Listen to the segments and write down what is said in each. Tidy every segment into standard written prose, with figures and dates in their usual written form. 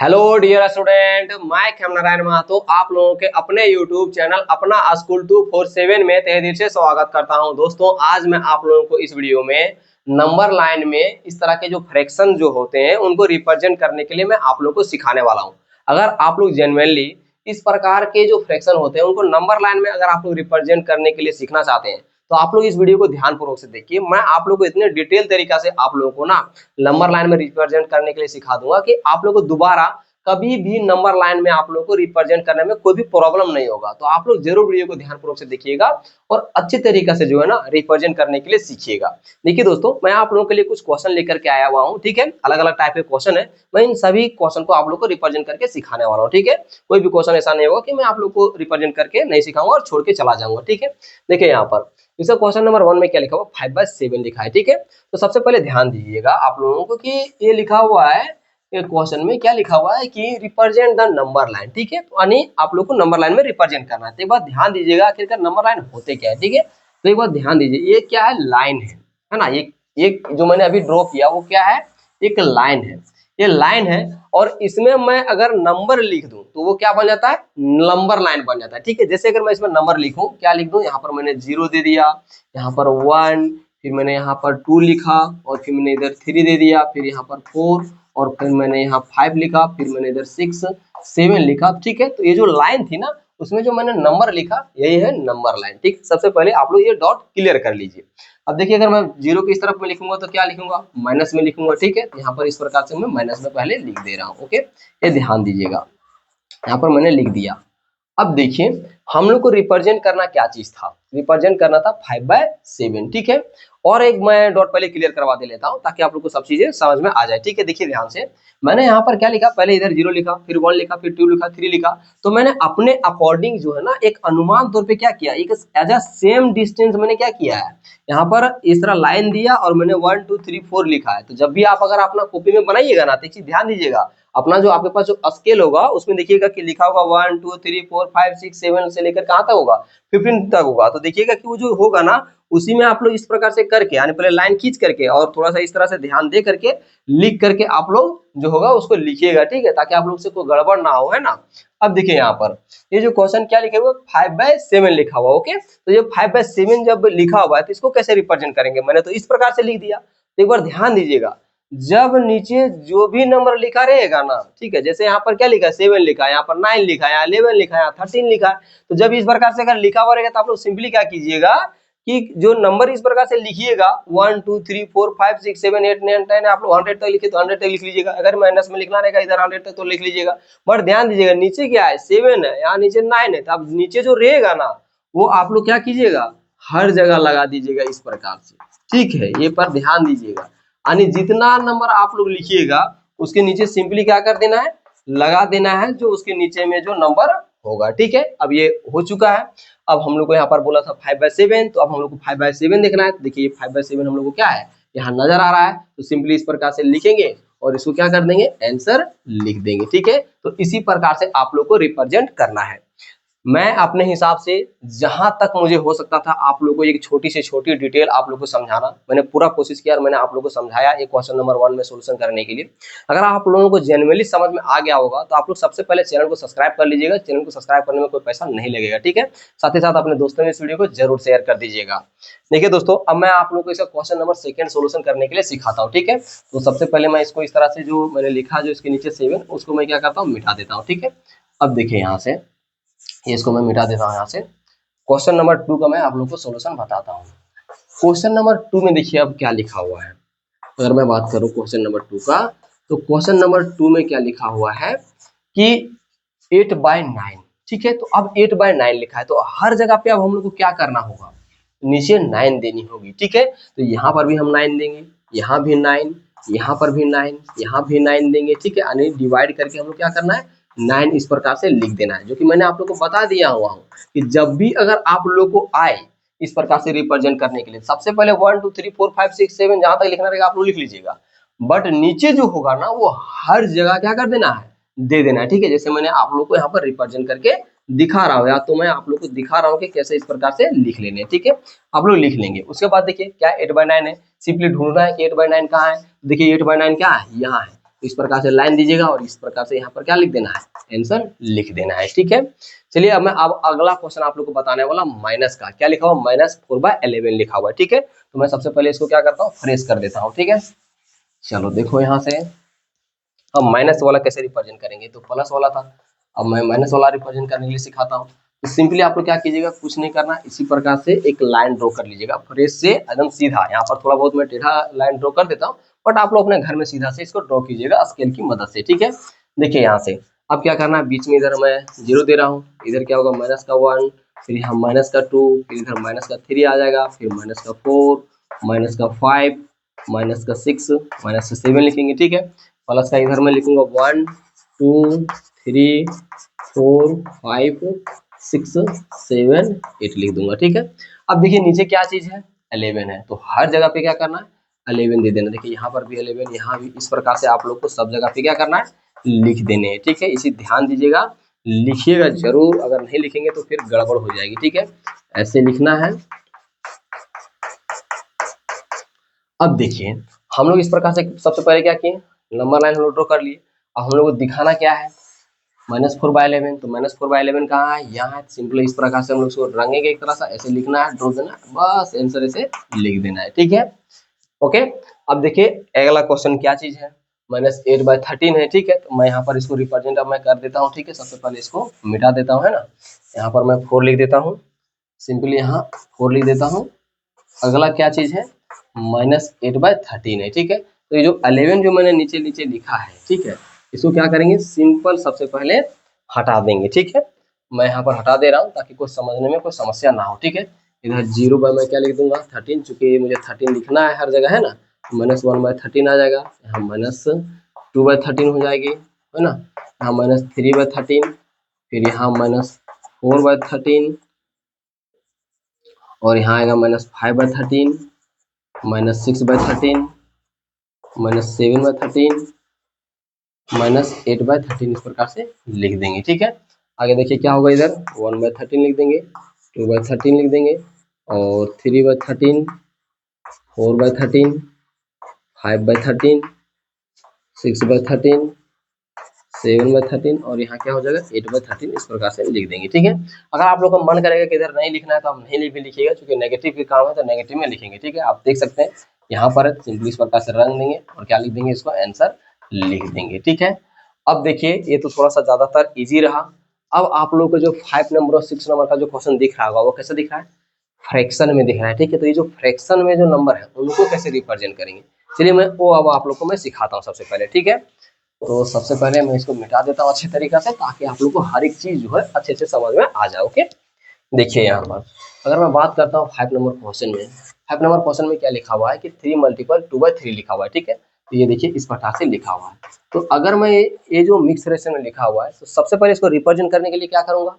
Hello dear student, मैं खेमनारायण महतो आप लोगों के अपने यूट्यूब चैनल अपना स्कूल 247 में तहे दिल से स्वागत करता हूं। दोस्तों, आज मैं आप लोगों को इस वीडियो में नंबर लाइन में इस तरह के जो फ्रैक्शन जो होते हैं उनको रिप्रेजेंट करने के लिए मैं आप लोगों को सिखाने वाला हूं। अगर आप लोग जेन्युइनली इस प्रकार के जो फ्रैक्शन होते हैं उनको नंबर लाइन में अगर आप लोग रिप्रेजेंट करने के लिए सीखना चाहते हैं तो आप लोग इस वीडियो को ध्यानपूर्वक से देखिए। मैं आप लोगों को इतने डिटेल तरीका से आप लोगों को ना नंबर लाइन में रिप्रेजेंट करने के लिए सिखा दूंगा कि आप लोगों को दोबारा कभी भी नंबर लाइन में आप लोगों को रिप्रेजेंट करने में कोई भी प्रॉब्लम नहीं होगा। तो आप लोग जरूर वीडियो को ध्यानपूर्वक से देखिएगा और अच्छे तरीके से जो है ना रिप्रेजेंट करने के लिए सीखिएगा। देखिए दोस्तों, मैं आप लोगों के लिए कुछ क्वेश्चन लेकर के आया हुआ हूँ, ठीक है। अलग अलग टाइप के क्वेश्चन है, मैं इन सभी क्वेश्चन को आप लोग को रिप्रेजेंट करके सिखाने वाला हूँ, ठीक है। कोई भी क्वेश्चन ऐसा नहीं होगा कि मैं आप लोग को रिप्रेजेंट करके नहीं सिखाऊंगा और छोड़ के चला जाऊंगा, ठीक है। देखिए यहाँ पर इसका क्वेश्चन नंबर 1 में क्या लिखा हुआ, 5/7 लिखा है, ठीक है। तो सबसे पहले ध्यान दीजिएगा आप लोगों को कि ये लिखा हुआ है, क्वेश्चन में क्या लिखा हुआ है कि रिप्रेजेंट द नंबर लाइन, ठीक है। तो यानी आप लोग को नंबर लाइन में रिप्रेजेंट करना है। तो एक बार ध्यान दीजिएगा आखिरकार नंबर लाइन होते क्या है, ठीक है। तो एक बार ध्यान दीजिए, ये क्या है, लाइन है ना। ये जो मैंने अभी ड्रॉ किया वो क्या है, एक लाइन है। ये लाइन है और इसमें मैं अगर नंबर लिख दूं तो वो क्या बन जाता है, नंबर लाइन बन जाता है, ठीक है। जैसे अगर मैं इसमें नंबर लिखूं, क्या लिख दूं, यहाँ पर मैंने 0 दे दिया, यहाँ पर 1, फिर मैंने यहाँ पर 2 लिखा और फिर मैंने इधर 3 दे दिया, फिर यहाँ पर 4 और फिर मैंने यहाँ 5 लिखा, फिर मैंने इधर 6 7 लिखा, ठीक है। तो ये जो लाइन थी ना उसमें जो मैंने नंबर लिखा यही है नंबर लाइन, ठीक। सबसे पहले आप लोग ये डॉट क्लियर कर लीजिए। अब देखिए, अगर मैं 0 की इस तरफ में लिखूंगा तो क्या लिखूंगा, माइनस में लिखूंगा, ठीक है। यहाँ पर इस प्रकार से मैं माइनस में पहले लिख दे रहा हूँ, ओके। ये ध्यान दीजिएगा, यहाँ पर मैंने लिख दिया। अब देखिए हम लोग को रिप्रेजेंट करना क्या चीज था, रिप्रेजेंट करना था 5/7, ठीक है। और एक मैं डॉट पहले क्लियर करवा दे लेता हूं ताकि आप लोग को सब चीजें समझ में आ जाए, ठीक है। देखिए ध्यान से, मैंने यहाँ पर क्या लिखा, पहले इधर 0 लिखा, फिर 1 लिखा, फिर 2 लिखा, 3 लिखा। तो मैंने अपने अकॉर्डिंग जो है ना एक अनुमान तौर पे क्या किया, एक एज अ सेम डिस्टेंस मैंने क्या किया है, यहाँ पर इस तरह लाइन दिया और मैंने 1 2 3 4 लिखा है। तो जब भी आप अगर अपना कॉपी में बनाइएगा ना तो एक चीज ध्यान दीजिएगा, अपना जो आपके पास जो स्केल होगा उसमें देखिएगा कि लिखा होगा 1 2 3 4 5 6 7 से लेकर कहाँ तक होगा, 15 तक होगा। तो देखिएगा कि वो जो होगा ना उसी में आप लोग इस प्रकार से करके, यानी पहले लाइन खींच करके और थोड़ा सा इस तरह से ध्यान दे करके लिख करके आप लोग जो होगा उसको लिखिएगा, ठीक है, ताकि आप लोग से कोई गड़बड़ ना हो, है ना। अब देखिए यहाँ पर ये जो क्वेश्चन क्या लिखा हुआ, 5/7 लिखा हुआ, ओके। तो ये 5/7 जब लिखा हुआ है तो इसको कैसे रिप्रेजेंट करेंगे, मैंने तो इस प्रकार से लिख दिया। तो एक बार ध्यान दीजिएगा, जब नीचे जो भी नंबर लिखा रहेगा ना, ठीक है, जैसे यहाँ पर क्या लिखा है, 7 लिखा है, यहाँ पर 9 लिखा है, यहाँ 11 लिखा है, यहाँ 13 लिखा है। तो जब इस प्रकार से अगर लिखा हुआ रहेगा तो आप लोग सिंपली क्या कीजिएगा कि जो नंबर इस प्रकार से लिखिएगा 1 2 3 4 5 6 7 8 9 10, आप लोग 100 तक लिखे तो 100 तक लिख लीजिएगा। अगर माइनस में लिखना रहेगा इधर 100 तक तो लिख लीजिएगा। बट ध्यान दीजिएगा नीचे क्या है, 7 है, यहाँ नीचे 9 है। तो अब नीचे जो रहेगा ना वो आप लोग क्या कीजिएगा, हर जगह लगा दीजिएगा इस प्रकार से, ठीक है। ये पर ध्यान दीजिएगा, यानी जितना नंबर आप लोग लिखिएगा उसके नीचे सिंपली क्या कर देना है, लगा देना है जो उसके नीचे में जो नंबर होगा, ठीक है। अब ये हो चुका है। अब हम लोग को यहाँ पर बोला था 5/7, तो अब हम लोग को 5/7 देखना है। तो देखिए 5/7 हम लोग को क्या है यहाँ नजर आ रहा है, तो सिंपली इस प्रकार से लिखेंगे और इसको क्या कर देंगे, आंसर लिख देंगे, ठीक है। तो इसी प्रकार से आप लोग को रिप्रेजेंट करना है। मैं अपने हिसाब से जहां तक मुझे हो सकता था आप लोगों को एक छोटी से छोटी डिटेल आप लोगों को समझाना, मैंने पूरा कोशिश किया और मैंने आप लोगों को समझाया एक क्वेश्चन नंबर 1 में सोल्यूशन करने के लिए। अगर आप लोगों को जेन्युइनली समझ में आ गया होगा तो आप लोग सबसे पहले चैनल को सब्सक्राइब कर लीजिएगा। चैनल को सब्सक्राइब करने में कोई पैसा नहीं लगेगा, ठीक है। साथ ही साथ अपने दोस्तों में इस वीडियो को जरूर शेयर कर दीजिएगा। देखिए दोस्तों, अब मैं आप लोगों को इसका क्वेश्चन नंबर 2 सोल्यूशन करने के लिए सिखाता हूँ, ठीक है। तो सबसे पहले मैं इसको इस तरह से जो मैंने लिखा जो इसके नीचे 7 उसको मैं क्या करता हूँ, मिटा देता हूँ, ठीक है। अब देखिए यहाँ से इसको मैं मिटा देता हूँ। यहाँ से क्वेश्चन नंबर 2 का मैं आप लोगों को सॉल्यूशन बताता हूँ। क्वेश्चन नंबर 2 में देखिए अब क्या लिखा हुआ है। अगर मैं बात करूँ क्वेश्चन नंबर 2 का, तो क्वेश्चन नंबर 2 में क्या लिखा हुआ है कि 8/9, ठीक है। तो अब 8/9 लिखा है, तो हर जगह पे अब हम लोग को क्या करना होगा, नीचे 9 देनी होगी, ठीक है। तो यहाँ पर भी हम 9 देंगे, यहाँ भी 9, यहाँ पर भी 9, यहाँ भी 9 देंगे, ठीक है। यानी डिवाइड करके हम लोग क्या करना है, 9 इस प्रकार से लिख देना है, जो कि मैंने आप लोग को बता दिया हुआ हूँ कि जब भी अगर आप लोग को आए इस प्रकार से रिप्रेजेंट करने के लिए, सबसे पहले 1 2 3 4 5 6 7 जहां तक लिखना रहेगा आप लोग लिख लीजिएगा। बट नीचे जो होगा ना वो हर जगह क्या कर देना है, दे देना है, ठीक है। जैसे मैंने आप लोग को यहाँ पर रिप्रेजेंट करके दिखा रहा हूँ, या तो मैं आप लोग को दिखा रहा हूँ कि कैसे इस प्रकार से लिख लेने, ठीक है। आप लोग लिख लेंगे। उसके बाद देखिए क्या 8/9 है, सिंपली ढूंढना है कि 8/9 कहाँ है। देखिए 8/9 क्या है, यहाँ है। इस प्रकार से लाइन दीजिएगा और इस प्रकार से यहाँ पर क्या लिख देना है, आंसर लिख देना है। ठीक है, चलिए अब मैं अब अगला क्वेश्चन आप लोग को बताने वाला माइनस का। क्या लिखा हुआ, -4/11 लिखा हुआ है। ठीक है, तो मैं सबसे पहले इसको क्या करता हूँ, फ्रेश कर देता हूँ। ठीक है, चलो देखो यहाँ से हम माइनस वाला कैसे रिप्रेजेंट करेंगे, तो प्लस वाला था, अब मैं माइनस वाला रिप्रेजेंट करने के लिए सिखाता हूँ। तो सिंपली आप लोग क्या कीजिएगा, कुछ नहीं करना, इसी प्रकार से एक लाइन ड्रॉ कर लीजिएगा फ्रेश से एकदम सीधा। यहाँ पर थोड़ा बहुत मैं टेढ़ा लाइन ड्रॉ कर देता हूँ, बट आप लोग अपने घर में सीधा से इसको ड्रॉ कीजिएगा स्केल की मदद से। ठीक है, देखिए यहाँ से अब क्या करना है, बीच में इधर मैं 0 दे रहा हूँ, इधर क्या होगा -1, फिर यहाँ -2, फिर इधर -3 आ जाएगा, फिर -4, -5, -6, -7 लिखेंगे। ठीक है, प्लस का इधर मैं लिखूंगा 1 2 3 4 5 6 7 8 लिख दूंगा। ठीक है, अब देखिए नीचे क्या चीज है, 11 है, तो हर जगह पे क्या करना है, 11 दे देना। देखिए यहाँ पर भी 11, यहाँ भी, इस प्रकार से आप लोग को सब जगह पे क्या करना है, लिख देने हैं। ठीक है, इसी ध्यान दीजिएगा, लिखिएगा जरूर, अगर नहीं लिखेंगे तो फिर गड़बड़ हो जाएगी। ठीक है, ऐसे लिखना है। अब देखिए हम लोग इस प्रकार से सबसे पहले क्या किए, नंबर लाइन हम लोग ड्रॉ कर लिए। अब हम लोग को दिखाना क्या है, -4/11, तो -4/11 कहाँ है, यहाँ है। सिंपली इस प्रकार से हम लोग इसको रंगेंगे, एक तरह से ऐसे लिखना है, ड्रॉ देना, बस आंसर ऐसे लिख देना है। ठीक है, ओके। अब देखिए अगला क्वेश्चन क्या चीज है, -8/13 है। ठीक है, तो मैं यहाँ पर इसको रिप्रेजेंट अब मैं कर देता हूँ। ठीक है, सबसे पहले इसको मिटा देता हूँ, है ना, यहाँ पर मैं 4 लिख देता हूँ, सिंपली यहाँ 4 लिख देता हूँ। अगला क्या चीज है, -8/13 है। ठीक है, तो ये जो 11 जो मैंने नीचे नीचे लिखा है, ठीक है, इसको क्या करेंगे, सिंपल सबसे पहले हटा देंगे। ठीक है, मैं यहाँ पर हटा दे रहा हूँ ताकि कुछ समझने में कोई समस्या ना हो। ठीक है, इधर 0 बाय मैं क्या लिख दूंगा, 13, चूंकि मुझे 13 लिखना है हर जगह, है ना, -1/13 आ जाएगा, यहाँ -2/13 हो जाएगी, है ना, यहाँ -3/13, फिर यहाँ -4/13, और यहाँ आएगा -5/13, -6/13, -7/13, -8/13, इस प्रकार से लिख देंगे। ठीक है, आगे देखिए क्या होगा, इधर 1/13 लिख देंगे, 2/13 लिख देंगे, और 3/13, 4/13, 5/13, 6/13, 7/13, और यहाँ क्या हो जाएगा 8/13, इस प्रकार से लिख देंगे। ठीक है, अगर आप लोग का मन करेगा कि इधर नहीं लिखना है तो आप नहीं भी लिखिएगा, क्योंकि नेगेटिव के काम है तो नेगेटिव में लिखेंगे। ठीक है, आप देख सकते हैं यहाँ पर सिंपली इस प्रकार से रंग देंगे और क्या लिख देंगे, इसको आंसर लिख देंगे। ठीक है, अब देखिए ये तो थोड़ा सा ज्यादातर इजी रहा। अब आप लोग को जो 5 नंबर और 6 नंबर का जो क्वेश्चन दिख रहा होगा वो कैसे दिख रहा है, फ्रैक्शन में दिख रहा है। ठीक है, तो ये जो फ्रैक्शन में जो नंबर है उनको कैसे रिप्रेजेंट करेंगे, चलिए मैं वो अब आप लोग को मैं सिखाता हूँ सबसे पहले। ठीक है, तो सबसे पहले मैं इसको मिटा देता हूँ अच्छे तरीके से, ताकि आप लोग को हर एक चीज जो है अच्छे से समझ में आ जाए। ओके, देखिए यहाँ पर अगर मैं बात करता हूँ 5 नंबर क्वेश्चन में, 5 नंबर क्वेश्चन में क्या लिखा हुआ है कि 3 × 2/3 लिखा हुआ है। ठीक है, तो ये देखिए इस प्रकार से लिखा हुआ है। तो अगर मैं ये जो मिक्स रेशन में लिखा हुआ है, तो सबसे पहले इसको रिप्रेजेंट करने के लिए क्या करूंगा,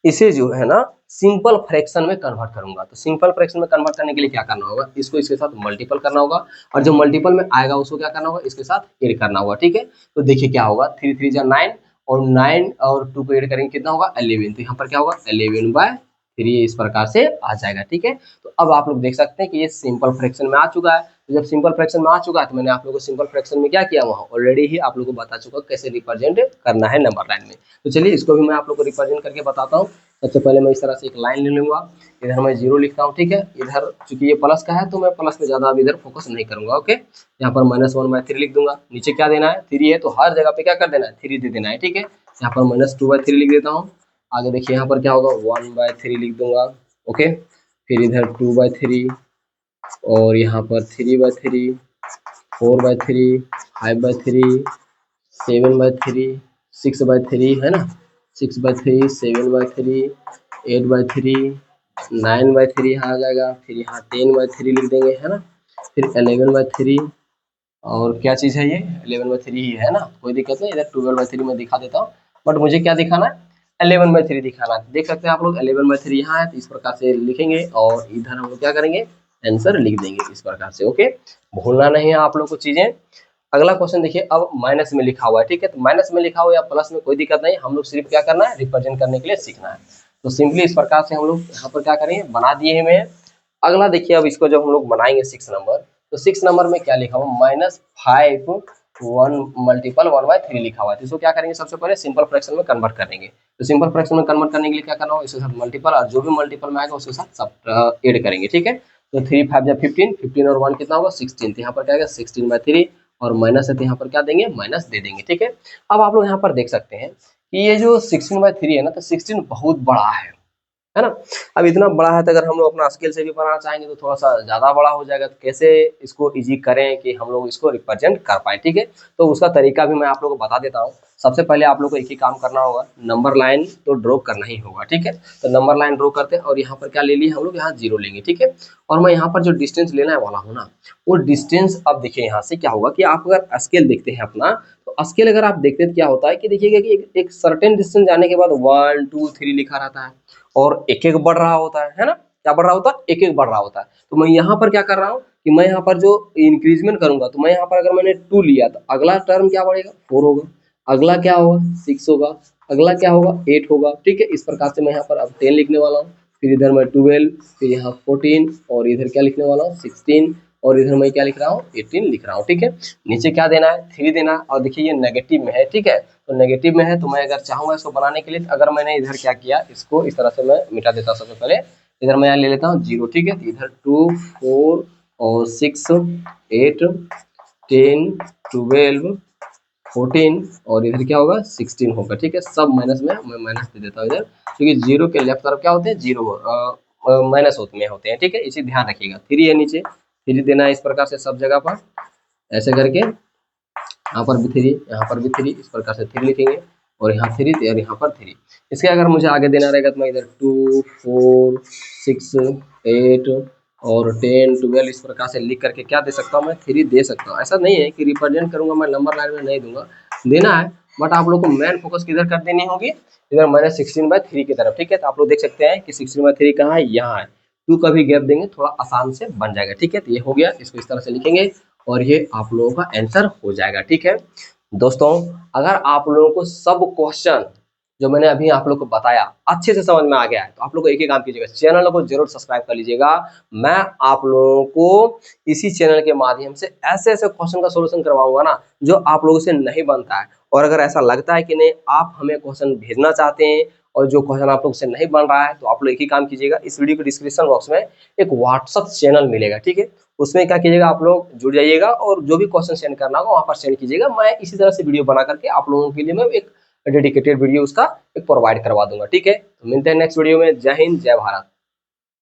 इसे जो है ना सिंपल फ्रैक्शन में कन्वर्ट करूंगा। तो सिंपल फ्रैक्शन में कन्वर्ट करने के लिए क्या करना होगा, इसको इसके साथ मल्टीपल करना होगा, और जो मल्टीपल में आएगा उसको क्या करना होगा, इसके साथ ऐड करना होगा। ठीक है, तो देखिए क्या होगा, 3 3 जा 9, और 9 और 2 को ऐड करेंगे कितना होगा, 11, तो यहाँ पर क्या होगा 11/3 इस प्रकार से आ जाएगा। ठीक है, तो अब आप लोग देख सकते हैं कि ये सिंपल फ्रैक्शन में आ चुका है। तो जब सिंपल फ्रैक्शन में आ चुका है तो मैंने आप लोगों को सिंपल फ्रैक्शन में क्या किया, वहाँ ऑलरेडी ही आप लोगों को बता चुका कैसे रिप्रेजेंट करना है नंबर लाइन में। तो चलिए इसको भी मैं आप लोग को रिप्रेजेंट करके बताता हूँ। सबसे पहले मैं इस तरह से एक लाइन ले लूंगा, इधर मैं 0 लिखता हूँ। ठीक है, इधर चूंकि ये प्लस का है तो मैं प्लस पे ज्यादा अब इधर फोकस नहीं करूंगा। ओके, यहाँ पर -1/3 लिख दूंगा, नीचे क्या देना है 3 है, तो हर जगह पे क्या कर देना है 3 दे देना है। ठीक है, यहाँ पर -2/3 लिख देता हूँ। आगे देखिए यहाँ पर क्या होगा 1/3 लिख दूंगा। ओके, फिर इधर 2/3, और यहाँ पर 3/3, 4/3, 5/3, 7/3, 6/3, है ना, 6/3, 7/3, 8/3, 9/3 यहाँ आ जाएगा, फिर यहाँ 10/3 लिख देंगे, है ना, फिर 11/3, और क्या चीज़ है ये 11/3 ही है ना, कोई दिक्कत नहीं। इधर 12/3 में दिखा देता हूँ, बट मुझे क्या दिखाना है 11/3 दिखाना है। देख सकते हैं आप लोग 11/3 यहाँ है, तो इस प्रकार से लिखेंगे और इधर हम लोग क्या करेंगे, आंसर लिख देंगे इस प्रकार से। ओके, भूलना नहीं है आप लोग को चीजें। अगला क्वेश्चन देखिए, अब माइनस में लिखा हुआ है। ठीक है, तो माइनस में लिखा हुआ या प्लस में कोई दिक्कत नहीं, हम लोग सिर्फ क्या करना है रिप्रेजेंट करने के लिए सीखना है। तो सिंपली इस प्रकार से हम लोग यहाँ पर क्या करेंगे, बना दिए हैं मैं। अगला देखिए, अब इसको जब हम लोग बनाएंगे 6 नंबर, तो 6 नंबर में क्या लिखा हुआ, -5 1 मल्टीपल 1/3 लिखा हुआ है, तो इसको क्या करेंगे, सबसे पहले सिंपल फ्रैक्शन में कन्वर्ट कर देंगे। तो सिंपल फ्रैक्शन में कन्वर्ट करने के लिए क्या करना होगा, इसके साथ मल्टीपल, और जो भी मल्टीपल में आएगा उसके साथ सब ऐड करेंगे, ठीक है। तो 3 5 जा 15, 15 और 1 कितना होगा 16, तो यहाँ पर क्या आएगा 16/3, और माइनस है तो यहाँ पर क्या देंगे, माइनस दे देंगे, ठीक है। अब आप लोग यहाँ पर देख सकते हैं कि ये जो 16/3 है ना, तो 16 बहुत बड़ा है ना। अब इतना बड़ा है तो अगर हम लोग अपना स्केल से भी बनाना चाहेंगे तो थोड़ा सा ज़्यादा बड़ा हो जाएगा, तो कैसे इसको इजी करें कि हम लोग इसको रिप्रेजेंट कर पाए, ठीक है। तो उसका तरीका भी मैं आप लोगों को बता देता हूँ। सबसे पहले आप लोग को एक ही काम करना होगा, नंबर लाइन तो ड्रॉ करना ही होगा, ठीक है। तो नंबर लाइन ड्रॉ करते हैं और यहाँ पर क्या ले लिए हम लोग, यहाँ 0 लेंगे, ठीक है। और मैं यहाँ पर जो डिस्टेंस लेने वाला हूँ ना, वो डिस्टेंस अब देखिए यहाँ से क्या होगा कि आप अगर स्केल देखते हैं अपना, तो स्केल अगर आप देखते हैं तो क्या होता है कि देखिएगा कि एक सर्टेन डिस्टेंस जाने के बाद 1 2 3 लिखा रहता है, और एक एक बढ़ रहा होता है ना, क्या बढ़ रहा होता है, एक एक बढ़ रहा होता है। तो मैं यहाँ पर क्या कर रहा हूँ कि मैं यहाँ पर जो इंक्रीजमेंट करूंगा, तो मैं यहाँ पर अगर मैंने 2 लिया तो अगला टर्म क्या बढ़ेगा, 4 होगा, अगला क्या होगा 6 होगा, अगला क्या होगा 8 होगा, ठीक है। इस प्रकार से मैं यहाँ पर अब 10 लिखने वाला हूँ, फिर इधर मैं 12, फिर यहाँ 14, और इधर क्या लिखने वाला हूँ 16, और इधर मैं क्या लिख रहा हूँ 18 लिख रहा हूँ, ठीक है। नीचे क्या देना है 3 देना है, और देखिए ये नेगेटिव में है, ठीक है। तो नेगेटिव में है तो मैं अगर चाहूंगा इसको बनाने के लिए, अगर मैंने इधर क्या किया, इसको इस तरह से मैं मिटा देता हूँ। सबसे पहले इधर मैं यहाँ ले लेता हूँ 0, ठीक है। तो इधर 2 4 और 6 8 10 12 14, और इधर क्या होगा 16 होगा, ठीक है। सब माइनस में मैं माइनस दे देता हूँ इधर, क्योंकि 0 के लेफ्ट तरफ क्या होते हैं, 0 माइनस होते हैं, ठीक है। इसे ध्यान रखिएगा। 3 है नीचे, 3 देना है इस प्रकार से सब जगह पर, ऐसे करके यहाँ पर भी 3, यहाँ पर भी 3, इस प्रकार से 3 लिखेंगे, और यहाँ 3 और यहाँ पर 3। इसके अगर मुझे आगे देना रहेगा तो मैं इधर 2 4 6 8 और 10 12 इस प्रकार से लिख करके क्या दे सकता हूँ, मैं 3 दे सकता हूँ। ऐसा नहीं है कि रिप्रेजेंट करूंगा मैं नंबर लाइन में नहीं दूंगा, देना है, बट आप लोग को मेन फोकस किधर कर देनी होगी, इधर मैंने 16/3 की तरफ, ठीक है। तो आप लोग देख सकते हैं कि 16/3 कहाँ है, यहाँ है। 2 का भी गैप देंगे, थोड़ा आसान से बन जाएगा, ठीक है। तो ये हो गया, इसको इस तरह से लिखेंगे और ये आप लोगों का आंसर हो जाएगा, ठीक है। दोस्तों अगर आप लोगों को सब क्वेश्चन जो मैंने अभी आप लोग को बताया अच्छे से समझ में आ गया है, तो आप लोग को एक ही काम कीजिएगा, चैनल को जरूर सब्सक्राइब कर लीजिएगा। मैं आप लोगों को इसी चैनल के माध्यम से ऐसे ऐसे क्वेश्चन का सोल्यूशन करवाऊंगा ना, जो आप लोगों से नहीं बनता है। और अगर ऐसा लगता है कि नहीं आप हमें क्वेश्चन भेजना चाहते हैं और जो क्वेश्चन आप लोग से नहीं बन रहा है, तो आप लोग एक ही काम कीजिएगा, इस वीडियो के डिस्क्रिप्शन बॉक्स में एक व्हाट्सअप चैनल मिलेगा, ठीक है। उसमें क्या कीजिएगा, आप लोग जुड़ जाइएगा और जो भी क्वेश्चन सेंड करना होगा वहां पर सेंड कीजिएगा। मैं इसी तरह से वीडियो बना करके आप लोगों के लिए मैं एक डेडिकेटेड वीडियो उसका एक प्रोवाइड करवा दूंगा, ठीक है। तो मिलते हैं नेक्स्ट वीडियो में। जय हिंद, जय भारत।